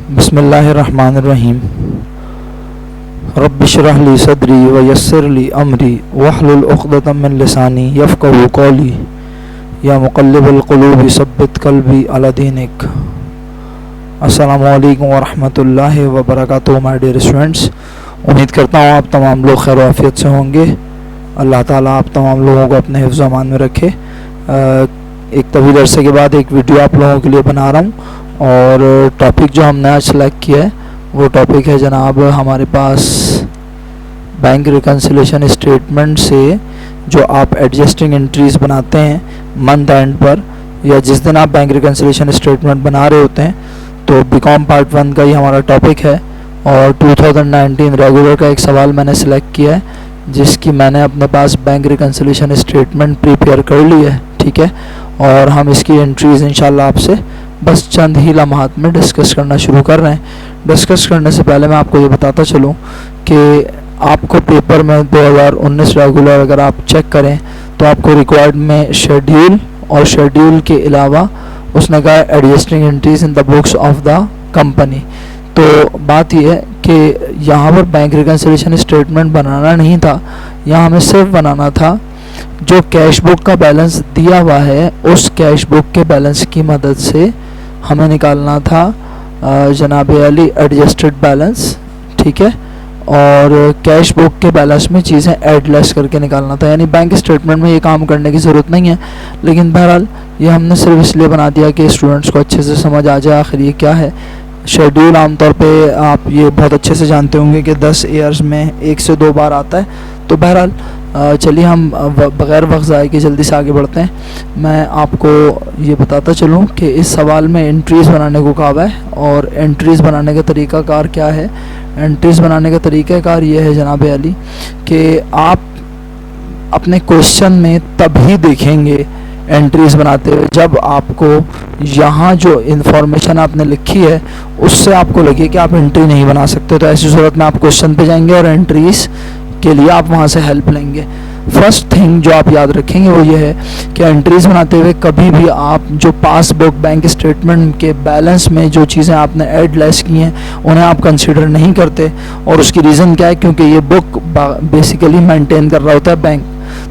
बिस्मिल्लाहिर्रहमानिर्रहीम। रब्बिश्रह ली सदरी व यस्सिर ली अमरी वहलुल उक़दतम मिन लिसानी यफ़क़हू क़ौली या मुक़ल्लिबुल क़ुलूबि सब्बित क़ल्बी अला दीनिक। अस्सलामु अलैकुम व रहमतुल्लाहि व बरकातुहू। माय डियर स्टूडेंट्स, उम्मीद करता हूँ आप तमाम लोग खैर आफियत से होंगे। अल्लाह ताला आप तमाम लोगों को अपने हिफ्ज़ अमान में रखे। एक तवील अरसे के बाद एक वीडियो आप लोगों के लिए बना रहा हूँ और टॉपिक जो हमने आज सेलेक्ट किया है वो टॉपिक है जनाब हमारे पास बैंक रिकन्सिलेशन स्टेटमेंट से जो आप एडजस्टिंग एंट्रीज़ बनाते हैं मंथ एंड पर या जिस दिन आप बैंक रिकन्सिलेशन स्टेटमेंट बना रहे होते हैं, तो बीकॉम पार्ट 1 का ही हमारा टॉपिक है। और 2019 रेगुलर का एक सवाल मैंने सेलेक्ट किया है जिसकी मैंने अपने पास बैंक रिकन्सिलेशन स्टेटमेंट प्रिपेयर कर ली है, ठीक है। और हम इसकी एंट्रीज़ इंशाल्लाह आपसे बस चंद ही लम्हात में डिस्कस करना शुरू कर रहे हैं। डिस्कस करने से पहले मैं आपको ये बताता चलूँ कि आपको पेपर में 2019 रेगुलर अगर आप चेक करें तो आपको रिक्वायर्ड में शेड्यूल और शेड्यूल के अलावा उसने कहा adjusting entries in the books of the company. तो बात यह है कि यहाँ पर बैंक रिकन्सिलेशन स्टेटमेंट बनाना नहीं था, यहाँ हमें सिर्फ बनाना था जो कैश बुक का बैलेंस दिया हुआ है उस कैश बुक के बैलेंस की मदद से हमें निकालना था जनाब अली एडजस्टेड बैलेंस, ठीक है। और कैश बुक के बैलेंस में चीज़ें ऐड लेस करके निकालना था, यानी बैंक स्टेटमेंट में ये काम करने की ज़रूरत नहीं है, लेकिन बहरहाल ये हमने सिर्फ इसलिए बना दिया कि स्टूडेंट्स को अच्छे से समझ आ जाए आखिर ये क्या है। शेड्यूल आमतौर पे आप ये बहुत अच्छे से जानते होंगे कि 10 ईयर्स में 1 से 2 बार आता है। तो बहरहाल चलिए हम बग़ैर वक्त ज़ाये के जल्दी से आगे बढ़ते हैं। मैं आपको ये बताता चलूँ कि इस सवाल में एंट्रीज़ बनाने को कहा है और एंट्रीज़ बनाने का तरीक़ाकार क्या है। एंट्रीज़ बनाने का तरीक़ाकार ये है जनाब अली कि आप अपने क्वेश्चन में तभी देखेंगे एंट्रीज़ बनाते हुए जब आपको यहाँ जो इन्फॉर्मेशन आपने लिखी है उससे आपको लगे कि आप एंट्री नहीं बना सकते, तो ऐसी सूरत में आप क्वेश्चन पे जाएंगे और एंट्रीज़ के लिए आप वहाँ से हेल्प लेंगे। फर्स्ट थिंग जो आप याद रखेंगे वो ये है कि एंट्रीज़ बनाते हुए कभी भी आप जो पासबुक बैंक स्टेटमेंट के बैलेंस में जो चीज़ें आपने ऐड लेस की हैं उन्हें आप कंसीडर नहीं करते। और उसकी रीज़न क्या है, क्योंकि ये बुक बेसिकली मेंटेन कर रहा होता है बैंक,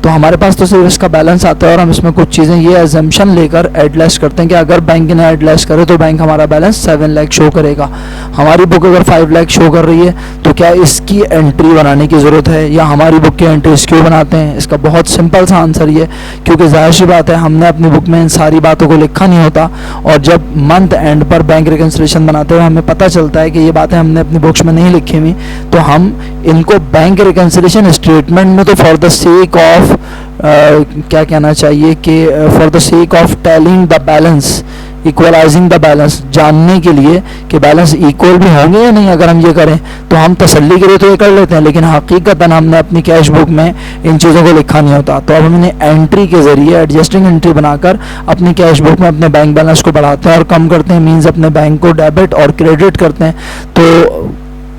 तो हमारे पास तो सिर्फ इसका बैलेंस आता है और हम इसमें कुछ चीज़ें ये एजम्पशन लेकर ऐड लेस करते हैं कि अगर बैंक ने ऐड लेस करे तो बैंक हमारा बैलेंस 7 लाख शो करेगा। हमारी बुक अगर 5 लाख शो कर रही है तो क्या इसकी एंट्री बनाने की ज़रूरत है या हमारी बुक की एंट्रीज क्यों बनाते हैं? इसका बहुत सिंपल सा आंसर ये, क्योंकि ज़ाहिर सी बात है हमने अपनी बुक में इन सारी बातों को लिखा नहीं होता और जब मंथ एंड पर बैंक रिकन्सिलेशन बनाते हुए हमें पता चलता है कि ये बातें हमने अपनी बुक्स में नहीं लिखी हुई, तो हम इनको बैंक रिकन्सिलेशन स्टेटमेंट में तो फॉर द सेक ऑफ क्या कहना चाहिए कि for the sake of telling the balance, equalising the balance, जानने के लिए कि बैलेंस इक्वल भी होंगे या नहीं अगर हम ये करें तो हम तसल्ली के लिए तो ये कर लेते हैं, लेकिन हकीकतन हमने अपनी कैश बुक में इन चीज़ों को लिखा नहीं होता। तो अब हमने एंट्री के ज़रिए एडजस्टिंग एंट्री बनाकर अपनी कैश बुक में अपने बैंक बैलेंस को बढ़ाते हैं और कम करते हैं, मीन्स अपने बैंक को डेबिट और क्रेडिट करते हैं। तो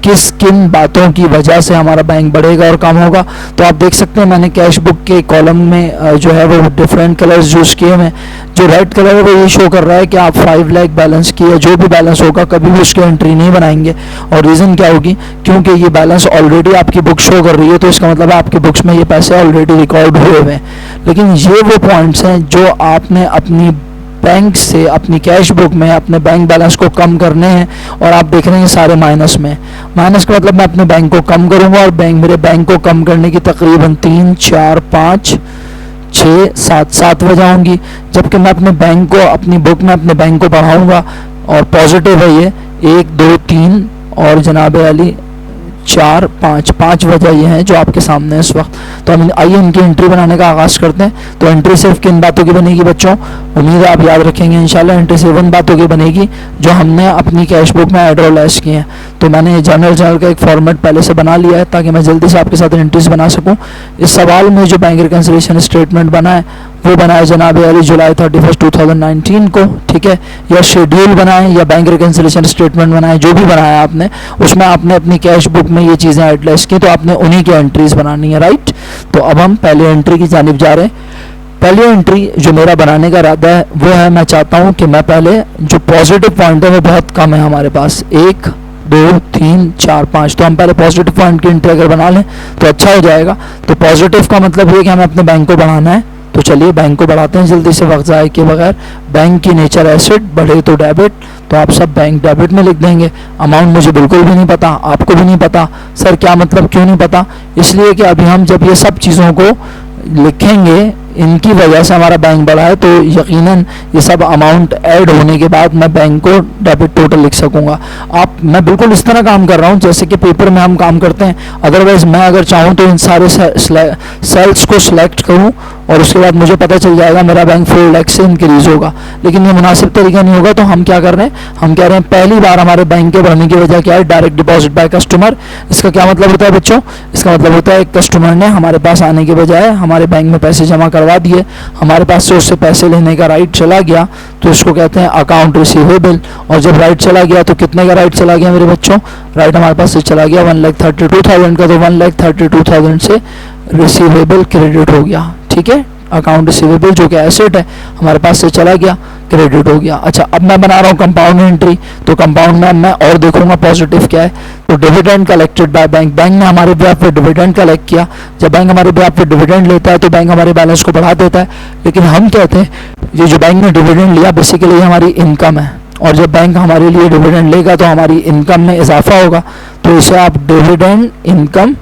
किस किन बातों की वजह से हमारा बैंक बढ़ेगा और कम होगा, तो आप देख सकते हैं मैंने कैश बुक के कॉलम में जो है वो डिफरेंट कलर्स यूज़ किए हैं। जो रेड कलर है वो ये शो कर रहा है कि आप 5 लाख बैलेंस की या जो भी बैलेंस होगा कभी भी उसकी एंट्री नहीं बनाएंगे। और रीज़न क्या होगी, क्योंकि ये बैलेंस ऑलरेडी आपकी बुक शो कर रही है, तो इसका मतलब आपकी बुक्स में ये पैसे ऑलरेडी रिकॉर्ड हुए हुए हैं। लेकिन ये वो पॉइंट्स हैं जो आपने अपनी बैंक से अपनी कैश बुक में अपने बैंक बैलेंस को कम करने हैं और आप देख रहे हैं सारे माइनस में। माइनस का मतलब मैं अपने बैंक को कम करूंगा और मेरे बैंक को कम करने की तकरीबन 3, 4, 5, 6, 7 वजह होंगी, जबकि मैं अपने बैंक को अपनी बुक में अपने बैंक को बढ़ाऊंगा और पॉजिटिव है ये 1, 2, 3 और जनाब अली 4, 5 वजह ये हैं जो आपके सामने है इस वक्त। तो हम आइए इनकी एंट्री बनाने का आगाज़ करते हैं। तो एंट्री सिर्फ किन बातों की बनेगी बच्चों, उम्मीद है आप याद रखेंगे इंशाल्लाह। एंट्री सिर्फ उन बातों की बनेगी जो हमने अपनी कैश बुक में ऐड और लेस की हैं। तो मैंने जनरल का एक फॉर्मेट पहले से बना लिया है ताकि मैं जल्दी से आपके साथ एंट्रीज बना सकूँ। इस सवाल में जो बैंक रिकन्सिलेशन स्टेटमेंट बना है वो बनाया जनाब अली जुलाई 31, 2019 को, ठीक है। या शेड्यूल बनाए या बैंक रिकन्सिलेशन स्टेटमेंट बनाए, जो भी बनाया आपने उसमें आपने अपनी कैश बुक में ये चीज़ें एडलेस की तो आपने उन्हीं की एंट्रीज बनानी है, राइट। तो अब हम पहले एंट्री की जानिब जा रहे हैं। पहली एंट्री जो मेरा बनाने का इरादा है वो है, मैं चाहता हूँ कि मैं पहले जो पॉजिटिव पॉइंट है वो बहुत कम है हमारे पास, 1 2 3 4 5, तो हम पहले पॉजिटिव पॉइंट की एंट्री अगर बना लें तो अच्छा हो जाएगा। तो पॉजिटिव का मतलब ये कि हमें अपने बैंक को बढ़ाना है, तो चलिए बैंक को बढ़ाते हैं जल्दी से वक्त ज़ाय के बगैर। बैंक की नेचर एसेट, बढ़े तो डेबिट, तो आप सब बैंक डेबिट में लिख देंगे। अमाउंट मुझे बिल्कुल भी नहीं पता, आपको भी नहीं पता। सर क्या मतलब, क्यों नहीं पता? इसलिए कि अभी हम जब ये सब चीज़ों को लिखेंगे, इनकी वजह से हमारा बैंक बढ़ा है, तो यकीनन ये सब अमाउंट ऐड होने के बाद मैं बैंक को डेबिट टोटल लिख सकूंगा। मैं बिल्कुल इस तरह काम कर रहा हूँ जैसे कि पेपर में हम काम करते हैं। अदरवाइज मैं अगर चाहूँ तो इन सारे सेल्स को सिलेक्ट करूँ और उसके बाद मुझे पता चल जाएगा मेरा बैंक 4 लाख से इंक्रीज होगा, लेकिन ये मुनासिब तरीका नहीं होगा। तो हम क्या कर रहे हैं, हम कह रहे हैं पहली बार हमारे बैंक के बढ़ने की वजह क्या है, डायरेक्ट डिपॉजिट बाय कस्टमर। इसका क्या मतलब होता है बच्चों? इसका मतलब होता है एक कस्टमर ने हमारे पास आने के बजाय हमारे बैंक में पैसे जमा करवा दिए, हमारे पास से उससे पैसे लेने का राइट चला गया, तो इसको कहते हैं अकाउंट रिसीवेबल। और जब राइट चला गया तो कितने का राइट चला गया मेरे बच्चों? राइट हमारे पास से चला गया 1,32,000 का, तो 1,32,000 से रिसीवेबल क्रेडिट हो गया। ठीक है, अकाउंट रिसीवेबल जो कि एसेट है हमारे पास से चला गया, क्रेडिट हो गया। अच्छा, अब मैं बना रहा हूँ कंपाउंड एंट्री, तो कंपाउंड में मैं और देखूंगा पॉजिटिव क्या है। तो dividend collected by bank, bank ने हमारे ब्याज पे डिविडेंड कलेक्ट किया। जब बैंक हमारे ब्याज पे डिविडेंड लेता है तो बैंक हमारे बैलेंस को बढ़ा देता है, लेकिन हम कहते हैं ये जो बैंक ने डिविडेंड लिया बेसिकली हमारी इनकम है, और जब बैंक हमारे लिए डिविडेंड लेगा तो हमारी इनकम में इजाफा होगा, तो इसे आप डिविडेंड इनकम,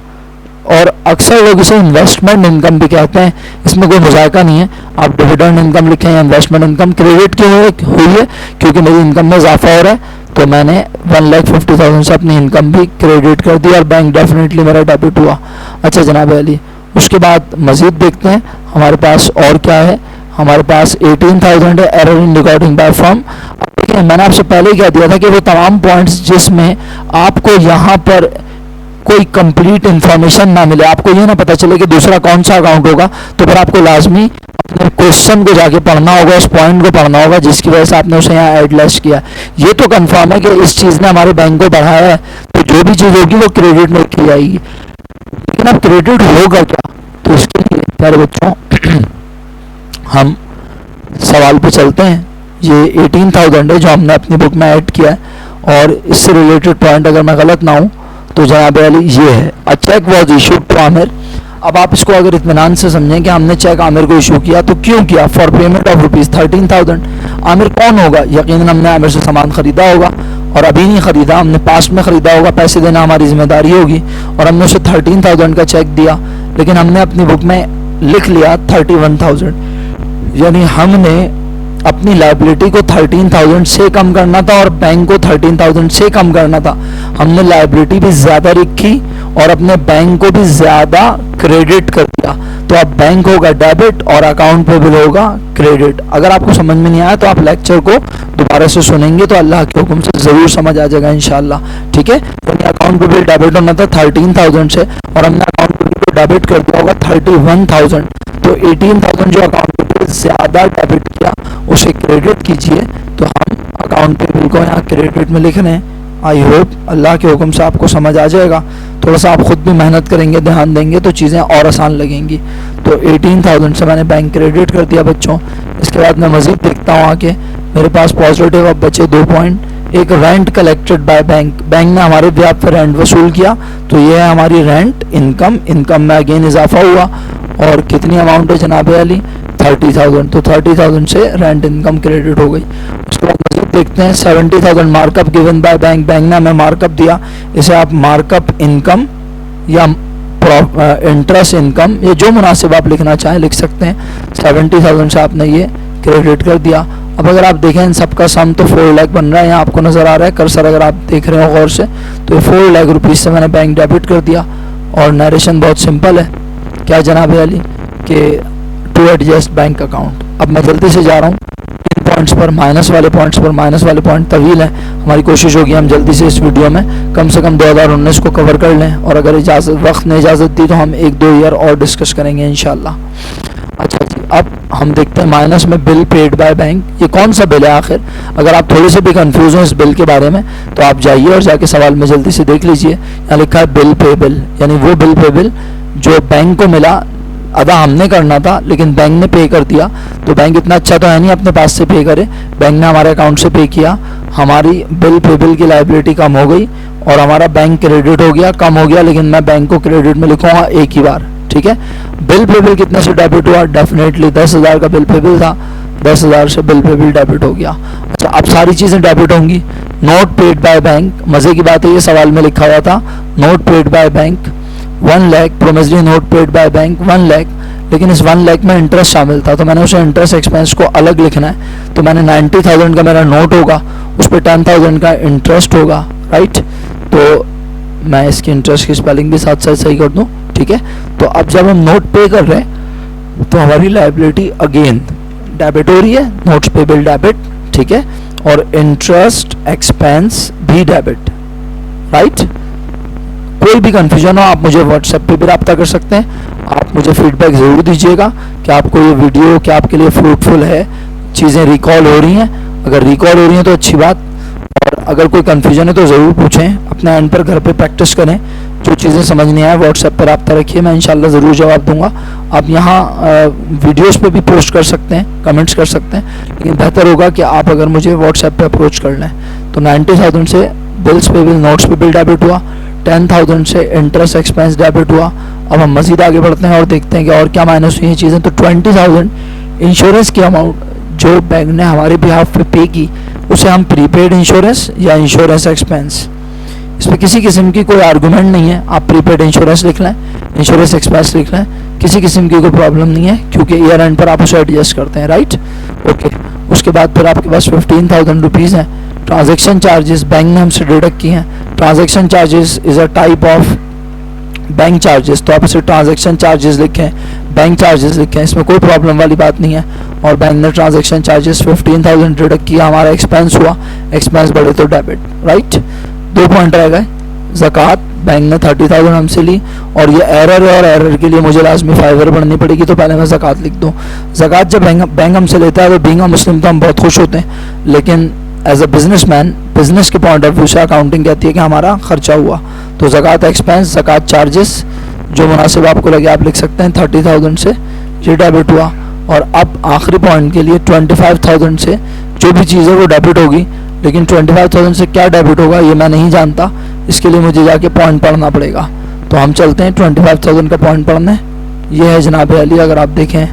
और अक्सर लोग इसे इन्वेस्टमेंट इनकम भी कहते हैं, इसमें कोई मुजायका नहीं है। आप डिविडेंड इनकम लिखें या इन्वेस्टमेंट इनकम। क्रेडिट क्यों हुई है? क्योंकि मेरी इनकम में इजाफा हो रहा है, तो मैंने 1,50,000 से अपनी इनकम भी क्रेडिट कर दी और बैंक डेफिनेटली मेरा डेबिट हुआ। अच्छा जनाब अली, उसके बाद मजीद देखते हैं हमारे पास और क्या है। हमारे पास 18,000 है, error in recording by firm. देखिए मैंने आपसे पहले ही कह दिया था कि वो तमाम पॉइंट्स जिसमें आपको यहाँ पर कोई कंप्लीट इंफॉर्मेशन ना मिले, आपको ये ना पता चले कि दूसरा कौन सा अकाउंट होगा, तो फिर आपको लाजमी अपने क्वेश्चन को जाके पढ़ना होगा, उस पॉइंट को पढ़ना होगा जिसकी वजह से आपने उसे यहाँ ऐड लेस किया। ये तो कंफर्म है कि इस चीज़ ने हमारे बैंक को बढ़ाया है, तो जो भी चीज़ होगी वो क्रेडिट में की जाएगी। लेकिन अब क्रेडिट होगा क्या, तो इसके लिए प्यारे बच्चों हम सवाल पे चलते हैं। ये 18,000 है जो हमने अपनी बुक में ऐड किया है, और इससे रिलेटेड पॉइंट अगर मैं गलत ना हूँ तो जनाब अली ये है, a cheque was issued to Aamir. अब आप इसको अगर इत्मीनान से समझें कि हमने चेक आमिर को इशू किया, तो क्यों किया? For payment of ₹13,000। आमिर कौन होगा? यकीनन हमने आमिर से सामान खरीदा होगा, और अभी नहीं खरीदा, हमने पास्ट में खरीदा होगा, पैसे देना हमारी जिम्मेदारी होगी, और हमने उसे 13,000 का चेक दिया, लेकिन हमने अपनी बुक में लिख लिया 31,000। यानी हमने अपनी लायबिलिटी को 13,000 से कम करना था और बैंक को 13,000 से कम करना था। हमने लायबिलिटी भी ज़्यादा रखी और अपने बैंक को भी ज़्यादा क्रेडिट कर दिया, तो अब बैंक होगा डेबिट और अकाउंट पे बिल होगा क्रेडिट। अगर आपको समझ में नहीं आया तो आप लेक्चर को दोबारा से सुनेंगे तो अल्लाह के हुक्म से ज़रूर समझ आ जाएगा इंशाल्लाह। ठीक है, तो अकाउंट पे बिल डेबिट होना था 13,000 से, और हमने अकाउंट पे बिल डेबिट कर दिया होगा 31,000। तो 18,000 जो अकाउंट पे बिल ज़्यादा डेबिट किया उसे क्रेडिट कीजिए, तो हम अकाउंट पे बिल को यहाँ क्रेडिट में लिख रहे हैं। आई होप अल्लाह के हुक्म से आपको समझ आ जाएगा। थोड़ा सा आप खुद भी मेहनत करेंगे, ध्यान देंगे तो चीज़ें और आसान लगेंगी। तो 18,000 से मैंने बैंक क्रेडिट कर दिया बच्चों। इसके बाद मैं मज़ीद देखता हूँ आके, मेरे पास पॉजिटिव अब बचे 2 पॉइंट। एक rent collected by bank, bank ने हमारे ब्याज पर रेंट वसूल किया, तो ये है हमारी रेंट इनकम। इनकम में अगेन इजाफा हुआ, और कितनी अमाउंट है जनाब अली? 30,000। तो 30,000 से रेंट इनकम क्रेडिट हो गई। उसके बाद मज़ीद देखते हैं 70,000 markup given by bank, bank ने हमें मार्कअप दिया, इसे आप मार्कअप इनकम या इंटरेस्ट इनकम, ये जो मुनासिब आप लिखना चाहें लिख सकते हैं। 70,000 से आपने ये क्रेडिट कर दिया। अब अगर आप देखें इन सबका सम तो 4 लाख बन रहा है, यहाँ आपको नज़र आ रहा है कर्सर, अगर आप देख रहे हो गौर से, तो 4 लाख रुपीज़ से मैंने बैंक डेबिट कर दिया। और नरेशन बहुत सिंपल है, क्या जनाब अली, कि टू एडजस्ट बैंक अकाउंट। अब मैं जल्दी से जा रहा हूँ इन पॉइंट्स पर, माइनस वाले पॉइंट तवील है, हमारी कोशिश होगी हम जल्दी से इस वीडियो में कम से कम 2019 को कवर कर लें, और अगर वक्त ने इजाज़त दी तो हम 1-2 ईयर और डिस्कस करेंगे इंशाल्लाह। अच्छा जी, अब हम देखते हैं माइनस में बिल पेड बाय बैंक। ये कौन सा बिल है आखिर? अगर आप थोड़े से भी कंफ्यूज हो इस बिल के बारे में तो आप जाइए और जाके सवाल में जल्दी से देख लीजिए। यहाँ लिखा है बिल पेबल, यानी वो बिल पेबल जो बैंक को मिला अदा हमने करना था लेकिन बैंक ने पे कर दिया। तो बैंक इतना अच्छा तो है नहीं अपने पास से पे करे, बैंक ने हमारे अकाउंट से पे किया, हमारी बिल पेबल की लाइबिलिटी कम हो गई और हमारा बैंक क्रेडिट हो गया, कम हो गया, लेकिन मैं बैंक को क्रेडिट में लिखूंगा एक ही बार, ठीक है। बिल पेबल कितने से डेबिट हुआ? डेफिनेटली 10,000 का बिल पेबल था, 10,000 से बिल पेबल डेबिट हो गया। अच्छा, अब सारी चीज़ें डेबिट होंगी। नोट पेड बाय बैंक, मज़े की बात है ये सवाल में लिखा हुआ था, note paid by bank 1 lakh, promissory note paid by bank 1 lakh, लेकिन इस 1 लाख में इंटरेस्ट शामिल था, तो मैंने उसे इंटरेस्ट एक्सपेंस को अलग लिखना है। तो मैंने 90,000 का मेरा नोट होगा, उस पर 10,000 का इंटरेस्ट होगा, राइट। तो मैं इसकी इंटरेस्ट की स्पेलिंग भी साथ साथ सही कर दूं, ठीक है। तो अब जब हम नोट पे कर रहे हैं तो हमारी लाइबिलिटी अगेन डेबिट हो रही है, नोट्स पेबल डेबिट, ठीक है, और इंटरेस्ट एक्सपेंस भी डेबिट, राइट। कोई भी कंफ्यूजन हो आप मुझे व्हाट्सएप पे भी रब्ता कर सकते हैं। आप मुझे फीडबैक ज़रूर दीजिएगा कि आपको ये वीडियो क्या आपके लिए फ्रूटफुल है, चीज़ें रिकॉल हो रही हैं। अगर रिकॉल हो रही हैं तो अच्छी बात, और अगर कोई कंफ्यूजन है तो ज़रूर पूछें, अपने एंड पर घर पे प्रैक्टिस करें, जो चीज़ें समझ नहीं आए व्हाट्सएप पर रब्ता रखिए, मैं इंशाल्लाह ज़रूर जवाब दूंगा। आप यहाँ वीडियोस पे भी पोस्ट कर सकते हैं, कमेंट्स कर सकते हैं, लेकिन बेहतर होगा कि आप अगर मुझे व्हाट्सएप पे अप्रोच कर लें। तो 90,000 से bills payable notes payable debit हुआ, 10,000 से इंटरेस्ट एक्सपेंस डेबिट हुआ। अब हम मज़ीद आगे बढ़ते हैं और देखते हैं कि और क्या माइनस हुई हैं चीज़ें। तो 20,000 इंश्योरेंस की अमाउंट जो बैंक ने हमारे बिहाफ पे पे की, उसे हम प्रीपेड इंश्योरेंस या इंश्योरेंस एक्सपेंस, इसमें किसी किस्म की कोई आर्गूमेंट नहीं है। आप प्रीपेड इंश्योरेंस लिख लें, इंश्योरेंस एक्सपेंस लिख लें, किसी किस्म की कोई प्रॉब्लम नहीं है, क्योंकि ईयर एंड पर आप उसे एडजस्ट करते हैं, राइट, ओके। उसके बाद फिर आपके पास 15,000 रुपीज़ हैं। ट्रांजैक्शन चार्जेस बैंक ने हमसे डिडक्ट किए हैं। Transaction charges is a type of bank charges, तो आप इसे ट्रांजैक्शन चार्जेस लिखें, बैंक चार्जेस लिखें, इसमें कोई प्रॉब्लम वाली बात नहीं है। और बैंक ने ट्रांजैक्शन चार्जेस 15,000 डिडक्ट किया, हमारा एक्सपेंस हुआ, एक्सपेंस बढ़े तो डेबिट, राइट। 2 पॉइंट रह गए। ज़कात बैंक ने 30,000 हमसे ली, और ये एरर है और एरर के लिए मुझे लाजमी फाइवर बढ़नी पड़ेगी, तो पहले मैं ज़कात लिख दूँ। ज़कात जब बैंक हमसे लेता है तो बीइंग अ मुस्लिम तो हम बहुत खुश होते हैं, लेकिन एज अ बिजनेसमैन, बिजनेस के पॉइंट ऑफ व्यू से अकाउंटिंग कहती है कि हमारा खर्चा हुआ। तो ज़कात एक्सपेंस, ज़कात चार्जेस जो मुनासिब आपको लगे आप लिख सकते हैं। 30,000 से ये डेबिट हुआ, और अब आखिरी पॉइंट के लिए 25,000 से जो भी चीज़ है वो डेबिट होगी, लेकिन 25,000 से क्या डेबिट होगा ये मैं नहीं जानता, इसके लिए मुझे जाके पॉइंट पढ़ना पड़ेगा। तो हम चलते हैं 25,000 का पॉइंट पढ़ने। ये है जनाब अली, अगर आप देखें,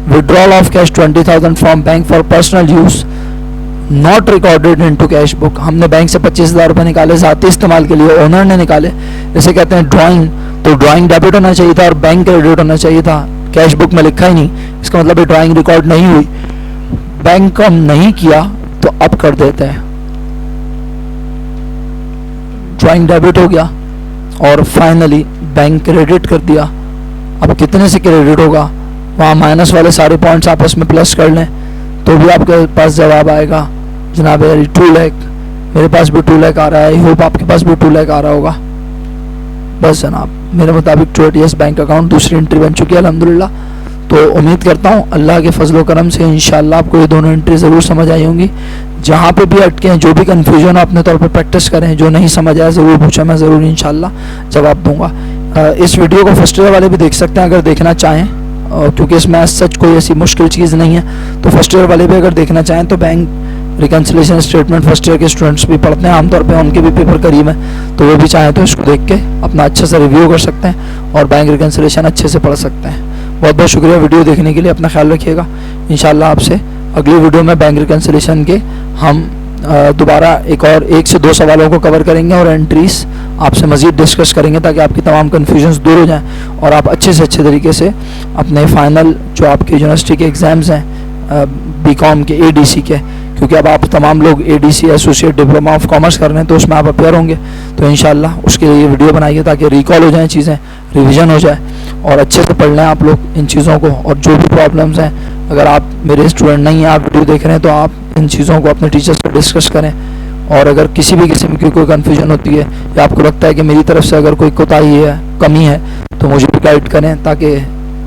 withdrawal of cash 20,000 from bank for personal use not recorded into cash book. हमने बैंक से 25,000 रुपये निकाले, ज़ाती इस्तेमाल के लिए, ओनर ने निकाले, जैसे कहते हैं ड्राइंग, तो ड्राइंग डेबिट होना चाहिए था और बैंक क्रेडिट होना चाहिए था, कैश बुक में लिखा ही नहीं, इसका मतलब ये ड्राइंग रिकॉर्ड नहीं हुई, बैंक को हम नहीं किया, तो अब कर देते हैं। ड्राइंग डेबिट हो गया और फाइनली बैंक क्रेडिट कर दिया। अब कितने से क्रेडिट होगा, वहाँ माइनस वाले सारे पॉइंट्स आपस में प्लस कर लें तो भी आपके पास जवाब आएगा जनाब 2 लाख। मेरे पास भी 2 लाख आ रहा है, आई होप आपके पास भी 2 लाख आ रहा होगा। बस जनाब, मेरे मुताबिक 2ATS बैंक अकाउंट दूसरी एंट्री बन चुकी है अल्हम्दुलिल्लाह। तो उम्मीद करता हूँ अल्लाह के फजल करम से इंशाल्लाह आपको ये दोनों एंट्री ज़रूर समझ आई होंगी। जहाँ पे भी अटके हैं, जो भी कन्फ्यूजन हो अपने तौर पर प्रैक्टिस करें, जो नहीं समझ आया ज़रूर पूछें, मैं ज़रूर इंशाल्लाह जवाब दूंगा। इस वीडियो को फर्स्ट ईयर वाले भी देख सकते हैं अगर देखना चाहें, क्योंकि इसमें सच कोई ऐसी मुश्किल चीज़ नहीं है। तो फर्स्ट ईयर वाले भी अगर देखना चाहें तो bank reconciliation statement first year के स्टूडेंट्स भी पढ़ते हैं आमतौर पे, उनके भी पेपर करीब है, तो वो भी चाहें तो इसको देख के अपना अच्छे से रिव्यू कर सकते हैं और बैंक रिकन्सिलेशन अच्छे से पढ़ सकते हैं। बहुत बहुत शुक्रिया वीडियो देखने के लिए, अपना ख्याल रखिएगा। इंशाल्लाह आपसे अगली वीडियो में बैंक रिकन्सिलेशन के हम दोबारा 1 से 2 सवालों को कवर करेंगे और एंट्रीज आपसे मज़ीद डिस्कस करेंगे, ताकि आपकी तमाम कन्फ्यूजन्स दूर हो जाएं और आप अच्छे से अच्छे तरीके से अपने फाइनल जो आपके यूनिवर्सिटी के एग्ज़ाम्स हैं बीकॉम के, ADC के, क्योंकि अब आप तमाम लोग ADC associate diploma of commerce कर रहे हैं, तो उसमें आप अपेयर होंगे। तो इंशाल्लाह उसके लिए वीडियो बनाइए ताकि रिकॉल हो जाएँ चीज़ें, रिवीजन हो जाए और अच्छे से पढ़ लें आप लोग इन चीज़ों को। और जो भी प्रॉब्लम्स हैं, अगर आप मेरे स्टूडेंट नहीं हैं, आप वीडियो देख रहे हैं, तो आप इन चीज़ों को अपने टीचर्स से डिस्कस करें। और अगर किसी भी किस्म की कोई कन्फ्यूजन होती है या आपको लगता है कि मेरी तरफ से अगर कोई कोताही है, कमी है, तो मुझे भी गाइड करें, ताकि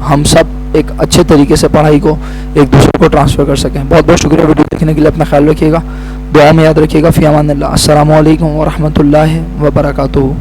हम सब एक अच्छे तरीके से पढ़ाई को एक दूसरे को ट्रांसफ़र कर सकें। बहुत बहुत शुक्रिया वीडियो देखने के लिए, अपना ख्याल रखिएगा, दुआ में याद रखिएगा। फ़ी अमानिल्लाह। अस्सलामु अलैकुम व रहमतुल्लाहि व बरकातुहू।